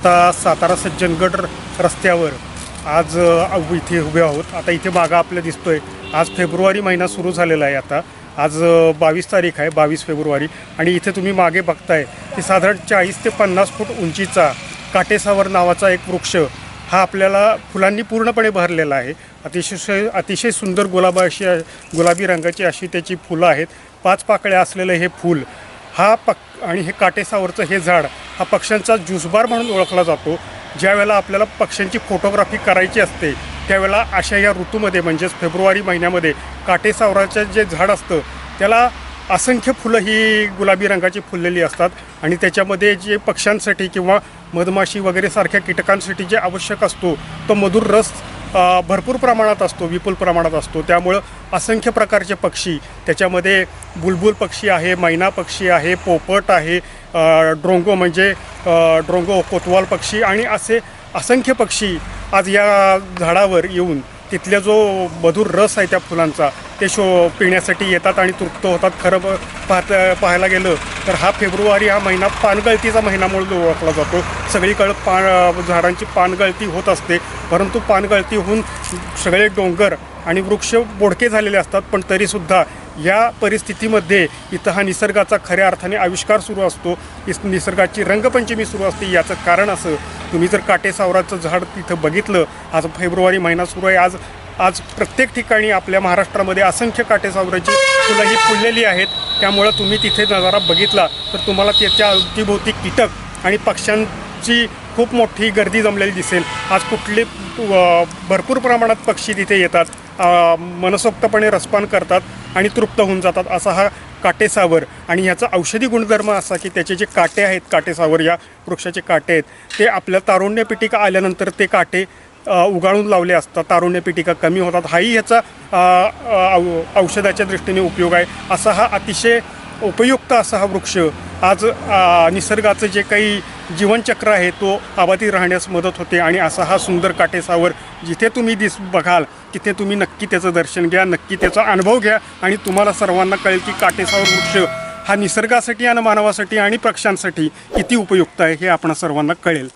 आत्ता सातारा सज्जनगड रस्त्यावर आज इथे उभे आहोत। आता इथे मागं आपल्या दिसतोय आज फेब्रुवारी महिना सुरू झालेला आहे। आता आज 22 तारीख आहे, 22 फेब्रुवारी, आणि इथे तुम्ही मागे बघताय की साधारण 40 ते 50 फूट उंचीचा काटेसावर नावाचा एक वृक्ष हा आपल्याला फुलांनी पूर्णपणे भरलेला आहे। अतिशय सुंदर गुलाबी रंगाची अशी त्याची फुलं आहेत। 5 पाकळ्या असलेलं हे फूल आणि हे काटेसावरचं हे झाड हा पक्ष्यांचा जुसबार म्हणून ओळखला जातो। ज्यावेळेला आपल्याला पक्ष्यांची फोटोग्राफी करायची असते त्यावेळेला अशा या ऋतूमध्ये म्हणजेच फेब्रुवारी महिन्यामध्ये काटेसावराचं जे झाड असतं त्याला असंख्य फुलं ही गुलाबी रंगाची फुललेली असतात आणि त्याच्यामध्ये जे पक्ष्यांसाठी किंवा मधमाशी वगैरे सारख्या कीटकांसाठी जे आवश्यक असतो तो मधुर रस भरपूर प्रमाणात असतो, विपुल प्रमाणात असतो। त्यामुळं असंख्य प्रकारचे पक्षी त्याच्यामध्ये बुलबुल पक्षी आहे, मैना पक्षी आहे, पोपट आहे, ड्रोंगो म्हणजे ड्रोंगो कोतवाल पक्षी आणि असे असंख्य पक्षी आज या झाडावर येऊन तिथल्या जो मधुर रस आहे त्या फुलांचा ते पिण्यासाठी येतात आणि तृप्त होतात। खरं पाहायला गेलं तर हा फेब्रुवारी हा महिना पानगळतीचा महिना म्हणून ओळखला जातो। सगळीकडं झाडांची पानगळती होत असते, परंतु पानगळती होऊन सगळे डोंगर आणि वृक्ष बोडके झालेले असतात, पण तरीसुद्धा या परिस्थितीमध्ये इथं हा निसर्गाचा खऱ्या अर्थाने आविष्कार सुरू असतो, निसर्गाची रंगपंचमी सुरू असते। याचं कारण असं, तुम्ही जर काटेसावराचं झाड तिथं बघितलं, आज फेब्रुवारी महिना सुरू आहे, आज प्रत्येक ठिकाणी आपल्या महाराष्ट्रामध्ये असंख्य काटेसावराची फुलं ही फुललेली आहेत। त्यामुळं तुम्ही तिथे नजारा बघितला तर तुम्हाला त्याच्या अवतीभोवती कीटक आणि पक्ष्यांची खूप मोठी गर्दी जमलेली दिसेल। आज भरपूर प्रमाणात पक्षी तिथे येतात, मनसोक्तपणे रसपान करतात आणि तृप्त होऊन जातात असा हा काटेसावर। आणि ह्याचा औषधी गुणधर्म असा की त्याचे जे काटे आहेत, काटेसावर या वृक्षाचे काटे आहेत ते आपल्या तारुण्य पिटिका आल्यानंतर ते काटे उगाळून लावले असतात, तारुण्य पिटिका कमी होतात। हाही ह्याचा औषधाच्या दृष्टीने उपयोग आहे। असा हा अतिशय उपयुक्त असा हा वृक्ष आज निसर्गाचं जे काही जीवनचक्र आहे तो अबाधित राहण्यास मदत होते। आणि असा हा सुंदर काटेसावर जिथे तुम्ही बघाल तिथे तुम्ही नक्की त्याचं दर्शन घ्या, नक्की त्याचा अनुभव घ्या आणि तुम्हाला सर्वांना कळेल की काटेसावर वृक्ष हा निसर्गासाठी आणि मानवासाठी आणि पक्ष्यांसाठी किती उपयुक्त आहे हे आपणा सर्वांना कळेल।